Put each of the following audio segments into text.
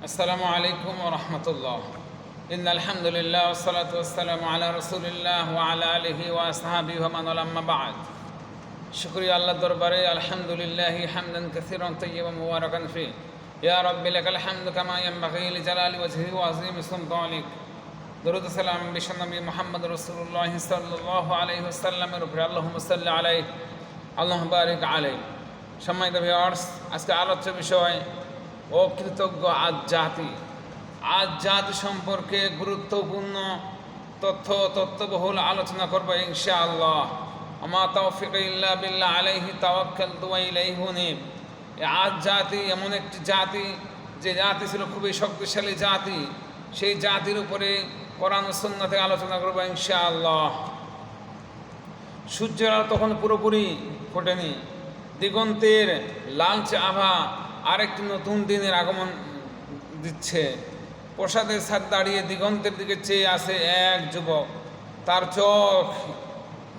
আসসালামু আলাইকুম ওয়া রাহমাতুল্লাহ। ইন্নাল হামদুলিল্লাহ ওয়াস সালাতু ওয়াস সালামু আলা রাসূলিল্লাহ ওয়া আলা আলিহি ওয়া আসহাবিহি ওয়া মান ওয়ালা, আম্মা বা'দ। শুকরিয়া আল্লাহর দরবারে, আলহামদুলিল্লাহি হামদান কাসীরান তাইয়্যিবান মুবারাকান ফি। ইয়া রাব্বি লাকাল হামদু কামা ইয়ানবাগি লিজালালি ওয়াজহিহি ওয়া আযীমি সুলতানিক। দরুদ ও সালাম বিশ্বনবী মুহাম্মদ রাসূলুল্লাহ সাল্লাল্লাহু আলাইহি ওয়াসাল্লামের উপরে, আল্লাহুম্মা সাল্লি আলাইহি আল্লাহুম্মা বারিক আলাইহি। সম্মানিত ভিউয়ার্স, আজকে আলোচ্য বিষয় অকৃতজ্ঞ আজ জাতি। আজ জাতি সম্পর্কে গুরুত্বপূর্ণ তথ্যবহুল আলোচনা করবো ইনশাআল্লাহ। আমা তাওফিক ইল্লা বিল্লাহ, আলাইহি তাওয়াক্কালতু ওয়া ইলাইহি উনীব। আজ জাতি এমন একটি জাতি, যে জাতি ছিল খুবই শক্তিশালী জাতি। সেই জাতির উপরে কোরআন ও সুন্নাতে আলোচনা করবো ইনশাআল্লাহ। সূর্যের আলো তখন পুরোপুরি ফোটেনি। দিগন্তের লালচে আভা আরেকটি নতুন দিনের আগমন দিচ্ছে। প্রসাদের ছাদ দাঁড়িয়ে দিগন্তের দিকে চেয়ে আছে এক যুবক।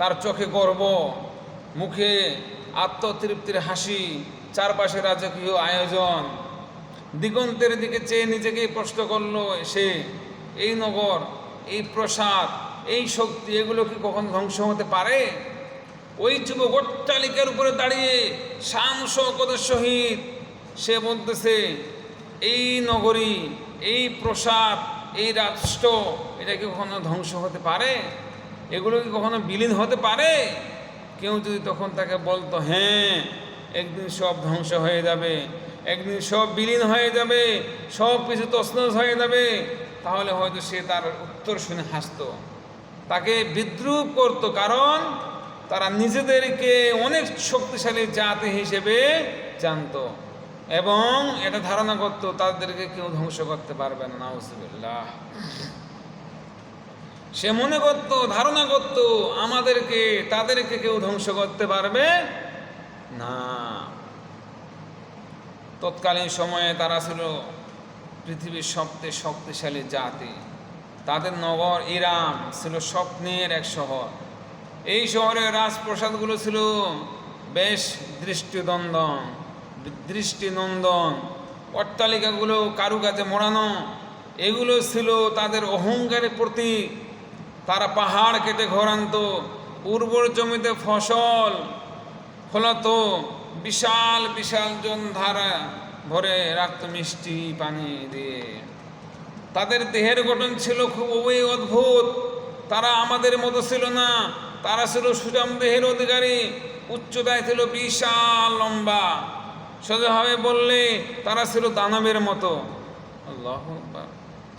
তার চোখে গর্ব, মুখে আত্মতৃপ্তির হাসি, চারপাশে রাজকীয় আয়োজন। দিগন্তের দিকে চেয়ে নিজেকেই প্রশ্ন করল সে, এই নগর, এই প্রসাদ, এই শক্তি, এগুলো কি কখন ধ্বংস হতে পারে? ওই যুবক অট্টালিকার উপরে দাঁড়িয়ে শান শওকতের সহিত সে বলতেছে, এই নগরী, এই প্রসাদ, এই রাষ্ট্র, এটা কি কখনো ধ্বংস হতে পারে? এগুলো কি কখনো বিলীন হতে পারে? কেউ যদি তখন তাকে বলতো, হ্যাঁ, একদিন সব ধ্বংস হয়ে যাবে, একদিন সব বিলীন হয়ে যাবে, সব কিছু তছনছ হয়ে যাবে, তাহলে হয়তো সে তার উত্তর শুনে হাসতো, তাকে বিদ্রুপ করতো। কারণ তারা নিজেদেরকে অনেক শক্তিশালী জাতি হিসেবে জানতো এবং এটা ধারণা করতো তাদেরকে কেউ ধ্বংস করতে পারবে না। নাউজুবিল্লাহ। সে মনে করতো, ধারণা করতো, তাদেরকে কেউ ধ্বংস করতে পারবে না। তৎকালীন সময়ে তারা ছিল পৃথিবীর সবচেয়ে শক্তিশালী জাতি। তাদের নগর ইরাম ছিল স্বপ্নের এক শহর। এই শহরের রাজপ্রাসাদগুলো ছিল বেশ দৃষ্টিনন্দন। অট্টালিকাগুলো কারুকাজে মোড়ানো। এগুলো ছিল তাদের অহংকারের প্রতীক। তারা পাহাড় কেটে ঘর আনতো, উর্বর জমিতে ফসল ফলাতো, বিশাল বিশাল জনধারা ভরে রাখত মিষ্টি পানি দিয়ে। তাদের দেহের গঠন ছিল খুবই অদ্ভুত। তারা আমাদের মতো ছিল না। তারা ছিল সুঠাম দেহের অধিকারী। উচ্চতায় ছিল বিশাল লম্বা। সোজাভাবে বললে তারা ছিল দানবের মতো। আল্লাহু আকবার।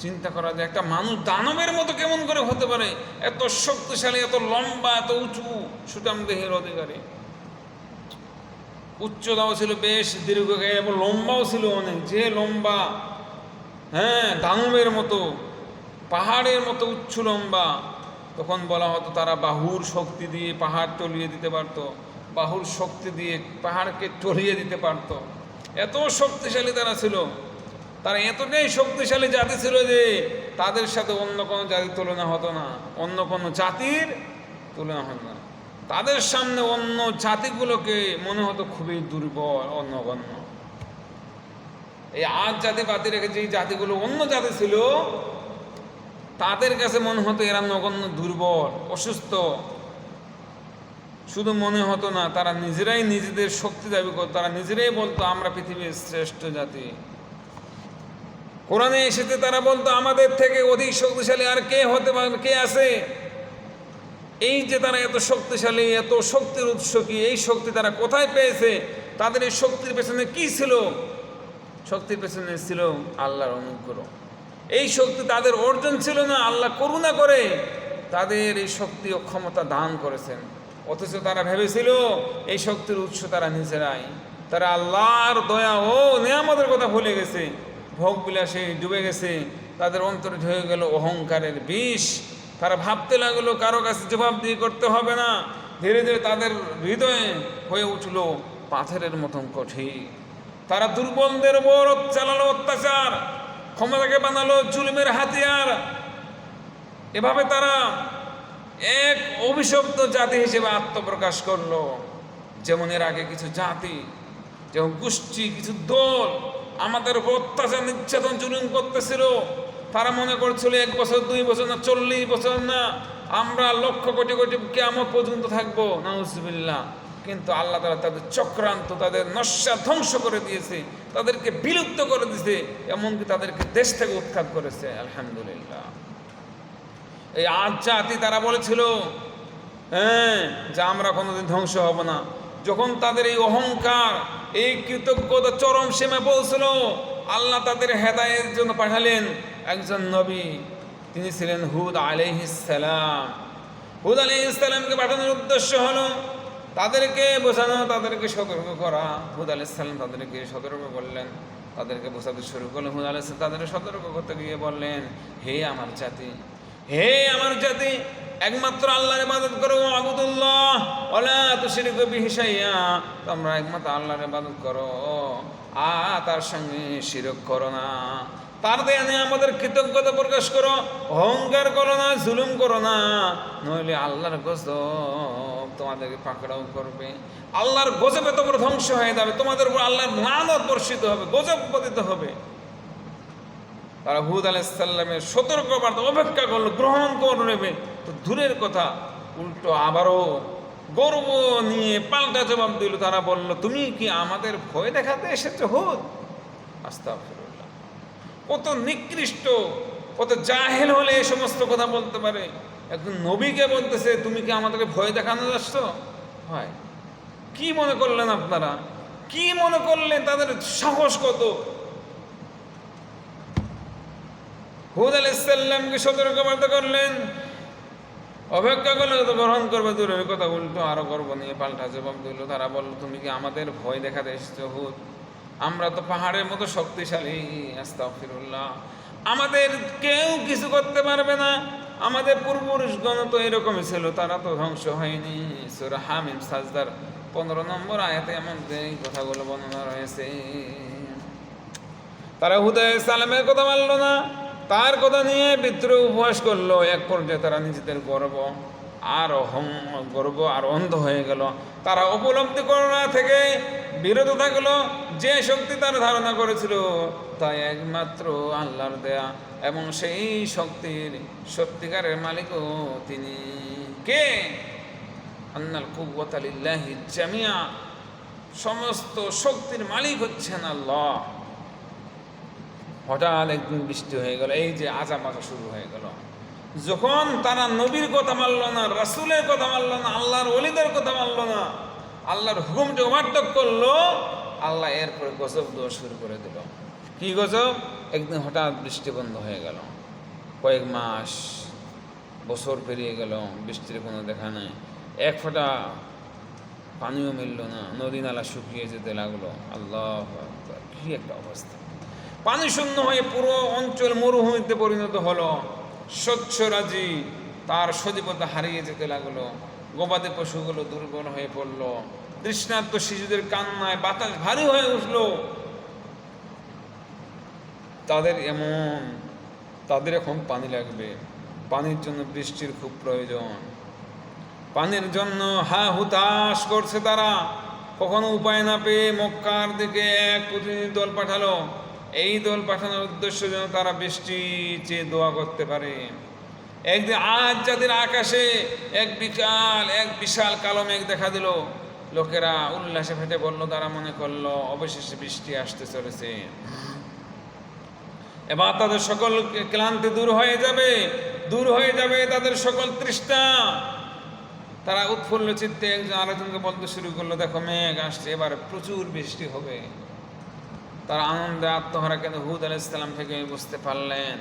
চিন্তা করা যায়, একটা মানুষ দানবের মতো কেমন করে হতে পারে? এত শক্তিশালী, এত লম্বা, এত উঁচু, সুঠাম দেহের অধিকারী। উচ্চতাও ছিল বেশ দীর্ঘকায় এবং লম্বাও ছিল অনেক। যে লম্বা, হ্যাঁ, দানবের মতো, পাহাড়ের মতো উচ্চ লম্বা। তখন বলা হতো তারা বাহুর শক্তি দিয়ে পাহাড় টলিয়ে দিতে পারত, বাহুর শক্তি দিয়ে পাহাড়কে টলিয়ে দিতে পারত। এত শক্তিশালী তারা ছিল। তারা এতটাই শক্তিশালী জাতি ছিল যে তাদের সাথে অন্য কোনো জাতির তুলনা হতো না, অন্য কোনো জাতির তুলনা হতো না। তাদের সামনে অন্য জাতিগুলোকে মনে হতো খুবই দুর্বল, অনগণ্য। এই আজ জাতি বাতি রেখে যে জাতিগুলো অন্য জাতি ছিল, তাদের কাছে মনে হতো এরা নগণ্য, দুর্বল, অসুস্থ। শুধু মনে হতো না, তারা নিজেরাই নিজেদের শক্তি দাবি করতো। তারা নিজেরাই বলতো, আমরা পৃথিবীর শ্রেষ্ঠ জাতি। কোরআনে এসেছে তারা বলতো, আমাদের থেকে অধিক শক্তিশালী আর কে হতে পারে, কে আছে? এই যে তারা এত শক্তিশালী, এত শক্তির উৎস কি? এই শক্তি তারা কোথায় পেয়েছে? তাদের এই শক্তির পেছনে কি ছিল? শক্তির পেছনে ছিল আল্লাহর অনুগ্রহ। এই শক্তি তাদের অর্জন ছিল না, আল্লাহ করুণা করে তাদের এই শক্তি ও ক্ষমতা দান করেছেন। অথচ তারা ভেবেছিল এই শক্তির উৎস তারা নিজেরাই। তারা আল্লাহর দয়া ও নিয়ামতের কথা ভুলে গেছে, ভোগ বিলাসে ডুবে গেছে। তাদের অন্তরে হয়ে গেল অহংকারের বিষ। তারা ভাবতে লাগলো কারো কাছে জবাবদিহি করতে হবে না। ধীরে ধীরে তাদের হৃদয়ে হয়ে উঠল পাথরের মতন কঠিন। তারা দুর্বলদের উপর চালালো অত্যাচার, ক্ষমতাকে বানালো জুলুমের হাতিয়ার। এভাবে তারা এক অভিশপ্ত জাতি হিসেবে আত্মপ্রকাশ করলো। যেমন এর আগে কিছু জাতি, যেমন গোষ্ঠী, কিছু দল আমাদের উপর অত্যাচার নির্যাতন জুলুম করতেছিল। তারা মনে করছিল 1 বছর 2 বছর না 40 বছর না, আমরা লক্ষ কোটি কোটি কিয়ামত পর্যন্ত থাকবো, নাউজুবিল্লাহ। কিন্তু আল্লাহ তাআলা তাদের চক্রান্ত, তাদের নস্যা ধ্বংস করে দিয়েছে, তাদেরকে বিলুপ্ত করে দিয়েছে, এমনকি তাদেরকে দেশ থেকে উৎখাত করেছে। আলহামদুলিল্লাহ। এই আজ জাতি তারা বলেছিল যে আমরা কোনোদিন ধ্বংস হব না। যখন তাদের এই অহংকার, এই কৃতজ্ঞতা চরম সীমায় পৌঁছল, আল্লাহ তাদের হেদায়েতের জন্য পাঠালেন একজন নবী। তিনি ছিলেন হুদ আলাইহিস সালাম। হুদ আলাইহিস সালামকে পাঠানোর উদ্দেশ্য হলো তাদেরকে বোঝানো, তাদেরকে সতর্ক করা। হুদ আলাইহিস সালাম তাদেরকে সতর্ক করলেন, তাদেরকে বোঝাতে শুরু করলেন। হুদ আলাইহিস সালাম তাদেরকে সতর্ক করতে গিয়ে বললেন, হে আমার জাতি, হে আমার জাতি, একমাত্র আল্লাহর ইবাদত করো, আবুদুল্লাহ ওয়ালা তুশরিকু বিহি শাইআ। তোমরা একমাত্র আল্লাহর ইবাদত করো, তার সঙ্গে শিরক করো না। তার দেয়া আমাদের কৃতজ্ঞতা প্রকাশ করো, অহংকার করো না, জুলুম করো না, নইলে আল্লাহর গজব তোমাদেরকে পাকড়াও করবে। আল্লাহর গজবে তোমরা ধ্বংস হয়ে যাবে, তোমাদের উপর আল্লাহর লানত বর্ষিত হবে, গজব পতিত হবে। তারা হুদ আলাইহিস সালামের সতর্কবার্তা অপেক্ষা করলো, গ্রহণ করে নেবে। তো দূরের কথা, উল্টো আবারও গর্ব নিয়ে পাল্টা জবাব দিল। তারা বলল, তুমি কি আমাদের ভয় দেখাতে এসেছো হুদ? আস্তাগফিরুল্লাহ। কত নিকৃষ্ট, কত জাহেল হলে এই সমস্ত কথা বলতে পারে। একজন নবীকে বলতেছে তুমি কি আমাদেরকে ভয় দেখানো যাচ্ছ? হয় কি মনে করলেন আপনারা? কি মনে করলেন? তাদের সাহস কত! হুদ আলাইহিস সালামকে সতর্কবার্তা করলেন, অপেক্ষা করলে তো গ্রহণ করবে, দূরের কথা উল্টো আরো গর্ব নিয়ে পাল্টা জবাব দিল। তারা বলল, তুমি কি আমাদের ভয় দেখাতে এসেছো হুদ? আমরা তো পাহাড়ের মতো শক্তিশালী। আস্তাগফিরুল্লাহ। আমাদের কেউ কিছু করতে পারবে না। আমাদের পূর্বপুরুষগণ তো এরকমই ছিল, তারা তো ধ্বংস হয়নি। সূরা হামিম সাজদার 15 নম্বর আয়াতে এমন এই কথাগুলো বর্ণনা রয়েছে। তারা হুদ আলাইহিস সালামের কথা মানল না, তার কথা নিয়ে বিদ্রোহ উপহাস করলো। এক পর্যায়ে তারা নিজেদের গর্ব আর অন্ধ হয়ে গেল। তারা উপলব্ধি করা থেকে বিরত থাকলো। যে শক্তি তারা ধারণা করেছিল তাই একমাত্র আল্লাহর দেয়া, এবং সেই শক্তির সত্যিকারের মালিকও তিনি। কে? আন্নাল কুওয়াতা লিল্লাহি জামিআ। সমস্ত শক্তির মালিক হচ্ছেন আল্লাহ। হঠাৎ একদিন বৃষ্টি হয়ে গেল, এই যে আজামাজা শুরু হয়ে গেল। যখন তারা নবীর কথা মানল না, রাসূলের কথা মানল না, আল্লাহর ওলিদের কথা মানল না, আল্লাহর হুকুমকে ওভারটেক করলো, আল্লাহ এরপরে গজব দেওয়া শুরু করে দিল। কি গজব? একদিন হঠাৎ বৃষ্টি বন্ধ হয়ে গেল। কয়েক মাস, বছর পেরিয়ে গেল, বৃষ্টির কোনো দেখা নেই। এক ফোঁটা পানিও মিলল না, নদী নালা শুকিয়ে যেতে লাগলো। আল্লাহু আকবার! কি একটা অবস্থা! পানি শূন্য হয়ে পুরো অঞ্চল মরুভূমিতে পরিণত হলো। স্বচ্ছ রাজি তার সজীবতা হারিয়ে যেতে লাগলো। গবাদি পশুগুলো দুর্বল হয়ে পড়লো। তৃষ্ণার্ত শিশুদের কান্নায় বাতাস ভারী হয়ে উঠলো। তাদের এখন পানি লাগবে। পানির জন্য বৃষ্টির খুব প্রয়োজন। পানির জন্য হা হুতাশ করছে তারা। কখনো উপায় না পেয়ে মক্কার দিকে এক প্রতিনিধি দল পাঠালো। এই দল পাঠানোর উদ্দেশ্য যেন তারা বৃষ্টি চেয়ে দোয়া করতে পারে। একদিন আজ জাতির আকাশে এক বিশাল কালো মেঘ দেখা দিল। লোকেরা উল্লাসে ফেটে বলল, তারা মনে করলো অবশেষে বৃষ্টি আসতে চলেছে, এবার তাদের সকল ক্লান্তি দূর হয়ে যাবে তাদের সকল তৃষ্ণা। তারা উৎফুল্ল চিত্তে একজন আরেকজনকে বলতে শুরু করলো, দেখো মেঘ আসছে, এবার প্রচুর বৃষ্টি হবে। তারা আনন্দে আত্মহারা। কিন্তু হুদ আলাইহিস সালাম থেকে বুঝতে পারলেন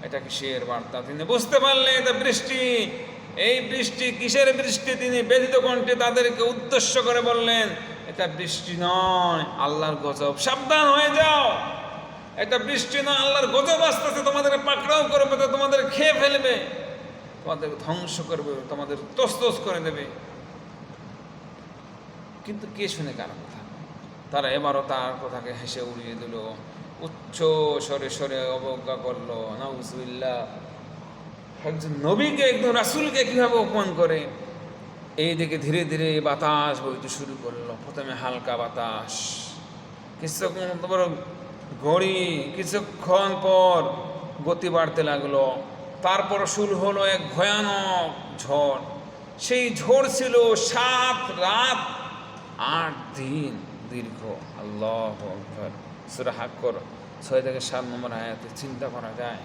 এটা কিসের বার্তা। তিনি বুঝতে পারলেন এটা বৃষ্টি। এই বৃষ্টি কিসের বৃষ্টি? তিনি ব্যথিত কণ্ঠে তাদেরকে উদ্দেশ্য করে বললেন, এটা বৃষ্টি নয়, আল্লাহর গজব। সাবধান হয়ে যাও, এটা বৃষ্টি নয়, আল্লাহর গজব আসতেছে। তোমাদেরকে পাকড়াও করবে, তোমাদের খেয়ে ফেলবে, তোমাদের ধ্বংস করবে, তোমাদের তছনছ করে দেবে। কিন্তু কে শুনে কার কথা? তারা এবারও তার কথাকে হেসে উড়িয়ে দিল, উচ্চ স্বরে অবজ্ঞা করলো। নাউজুবিল্লাহ! একজন নবীকে, একজন রাসূলকে কিভাবে অপমান করে! এইদিকে ধীরে ধীরে বাতাস বইতে শুরু করলো। প্রথমে হালকা বাতাস, কিছুক্ষণ ঘড়ি কিছুক্ষণ পর গতি বাড়তে লাগলো। তারপর শুরু হলো এক ভয়ানক ঝড়। সেই ঝড় ছিল 7 রাত 8 দিন দীর্ঘ। আল্লাহু আকবার। সূরা হাক্কর 6 থেকে 7 নম্বর আয়াতে চিন্তা করা যায়,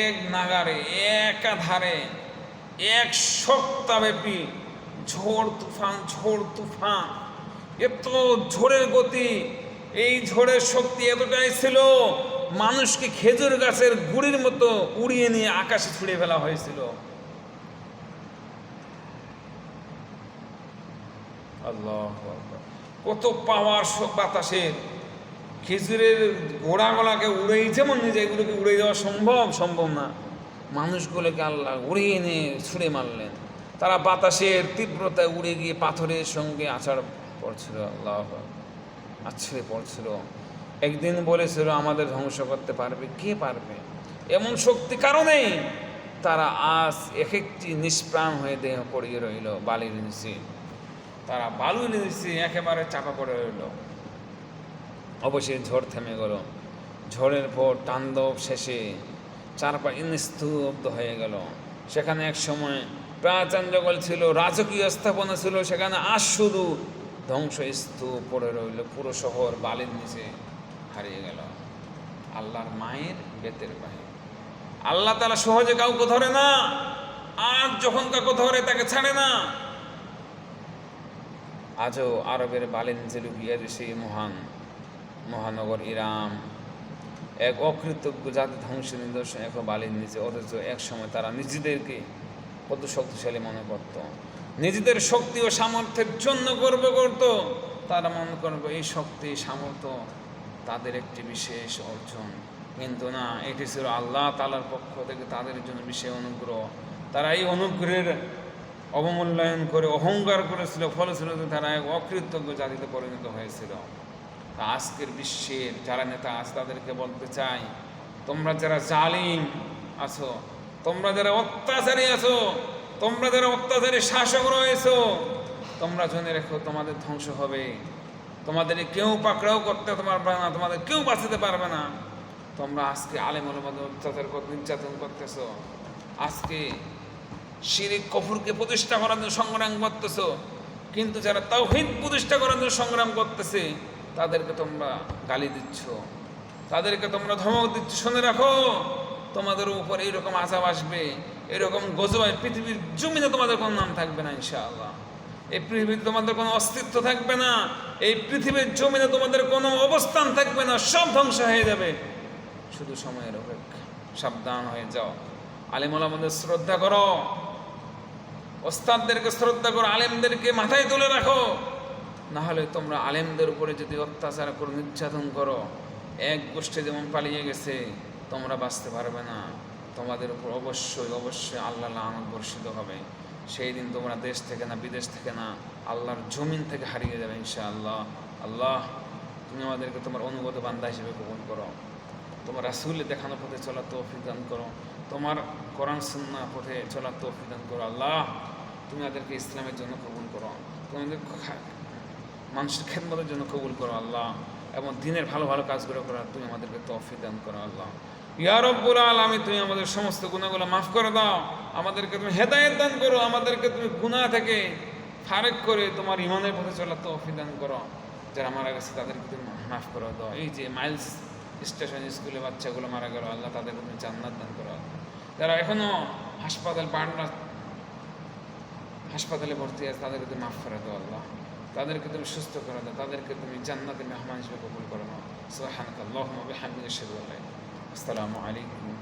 এক নাগারে একাধারে এক সপ্তাহব্যাপী ঝড় তুফান, এত ঝড়ের গতি, এই ঝড়ের শক্তি এতটাই ছিল মানুষকে খেজুর গাছের গুড়ির মতো উড়িয়ে নিয়ে আকাশে ছুঁড়ে ফেলা হয়েছিল। আল্লাহু আকবার। কত পাওয়ার বাতাসের, খেজুরের গোড়াগুলাকে উড়েই যেমন নিজে এগুলোকে উড়ে যাওয়া সম্ভব না, মানুষগুলোকে আল্লাহ উড়িয়ে নিয়ে ছুঁড়ে মারলেন। তারা বাতাসের তীব্রতায় উড়ে গিয়ে পাথরের সঙ্গে আছড়ে পড়ছিল। আল্লাহ আছড়ে পড়ছিল। একদিন বলেছিল আমাদের ধ্বংস করতে পারবে, কে পারবে? এমন শক্তি কারণে তারা আজ এক একটি নিষ্প্রাণ হয়ে দেহ পড়িয়ে রইল বালির নিচে। তারা বালুর নিচে একেবারে চাপা পড়ে রইল। অবশ্যই ঝড় থেমে গেল। ঝড়ের পর তাণ্ডব শেষে চারপাশে নিস্তব্ধ হয়ে গেল। সেখানে এক সময় প্রাচীন জঙ্গল ছিল, রাজকীয় স্থাপনা ছিল, সেখানে আজ শুধু ধ্বংসস্তূপ পড়ে রইল। পুরো শহর বালির নিচে হারিয়ে গেল। আল্লাহর মায়ের বেতের পায়ে আল্লাহ তাআলা সহজে কাউকে ধরে না। আজ যখন কাউকে ধরে তাকে ছাড়ে না। আজও আরবের বালির নিচে লুকিয়ে সেই মহানগর ইরাম এক অকৃতজ্ঞ জাতি ধ্বংস নিদর্শন এখন বালির নিচে। অথচ এক সময় তারা নিজেদেরকে কত শক্তিশালী মনে করত, নিজেদের শক্তি ও সামর্থ্যের জন্য গর্ব করত। তারা মনে করবে এই শক্তি সামর্থ্য তাদের একটি বিশেষ অর্জন, কিন্তু না, এটি ছিল আল্লাহ তাআলার পক্ষ থেকে তাদের জন্য বিশেষ অনুগ্রহ। তারা এই অনুগ্রহের অবমূল্যায়ন করে অহংকার করেছিল, ফলশ্রুতিতে তারা এক অকৃতজ্ঞ জাতিতে পরিণত হয়েছিল। আজকের বিশ্বের যারা নেতা আছে তাদেরকে বলতে চাই, তোমরা যারা জালিম আছো, তোমরা যারা অত্যাচারী আছো, তোমরা যারা অত্যাচারী শাসক রয়েছো, তোমরা জেনে রেখো তোমাদের ধ্বংস হবে। তোমাদের কেউ পাকড়াও করতে পারবে না, তোমাদের কেউ বাঁচাতে পারবে না। তোমরা আজকে আলেম ওলামাদের অত্যাচার নির্যাতন করতেছ, আজকে শিরক কুফরকে প্রতিষ্ঠা করার জন্য সংগ্রাম করতেছ, কিন্তু যারা তাওহীদ প্রতিষ্ঠা করার জন্য সংগ্রাম করতেছে তাদেরকে তোমরা গালি দিচ্ছ, তাদেরকে তোমরা ধমক দিচ্ছ। শুনে রাখো, তোমাদের উপর এইরকম আযাব আসবে, এরকম গজব, পৃথিবীর জমিনে তোমাদের কোনো নাম থাকবে না ইনশাআল্লাহ। এই পৃথিবীতে তোমাদের কোনো অস্তিত্ব থাকবে না, এই পৃথিবীর জমিনে তোমাদের কোনো অবস্থান থাকবে না, সব ধ্বংস হয়ে যাবে। শুধু সময়ের অপেক্ষা, সাবধান হয়ে যাও। আলেম ওলামাদের শ্রদ্ধা করো, ওস্তাদদেরকে শ্রদ্ধা করো, আলেমদেরকে মাথায় তুলে রাখো। না হলে তোমরা আলেমদের উপরে যদি অত্যাচার করো, নির্যাতন করো, এক গোষ্ঠী যেমন পালিয়ে গেছে, তোমরা বাঁচতে পারবে না। তোমাদের উপর অবশ্যই আল্লাহ লানত বর্ষিত হবে। সেই দিন তোমরা দেশ থেকে না, বিদেশ থেকে না, আল্লাহর জমিন থেকে হারিয়ে যাবে ইনশাআল্লাহ। আল্লাহ, তুমি আমাদেরকে তোমার অনুগত বান্দা হিসেবে কবুল করো। তোমার রাসূলের দেখানো পথে চলার তৌফিক দান করো, তোমার কোরআন সুন্নাহ পথে চলার তৌফিক দান করো। আল্লাহ, তুমি আমাদেরকে ইসলামের জন্য কবুল করো, তোমাদের মানুষের খেদমতের জন্য কবুল করো আল্লাহ, এবং দিনের ভালো ভালো কাজগুলো করার তুমি আমাদেরকে তৌফিক দান করো আল্লাহ। ইয়া রব্বুল আলামিন, তুমি আমাদের সমস্ত গুনাহগুলো মাফ করে দাও, আমাদেরকে তুমি হেদায়েত দান করো, আমাদেরকে তুমি গুনাহ থেকে ফারেক করে তোমার ঈমানের পথে চলার তৌফিক দান করো। যারা মারা গেছে তাদেরকে তুমি মাফ করে দাও। এই যে মাইলস স্টেশন স্কুলে বাচ্চাগুলো মারা গেল, আল্লাহ তাদেরকে তুমি জান্নাত দান করো। যারা এখনো হাসপাতালে ভর্তি আছে তাদেরকে তুমি মাফ করে দাও আল্লাহ, তাদেরকে তুমি সুস্থ করে দাও, তাদেরকে তুমি জান্নাতের মেহমান হিসেবে কবুল করে নাও। সুবহানাকাল্লাহুম্মা ওয়া বিহামদিকা আশহাদু আল্লা ইলাহা ইল্লা আনতা, আসসালামু আলাইকুম।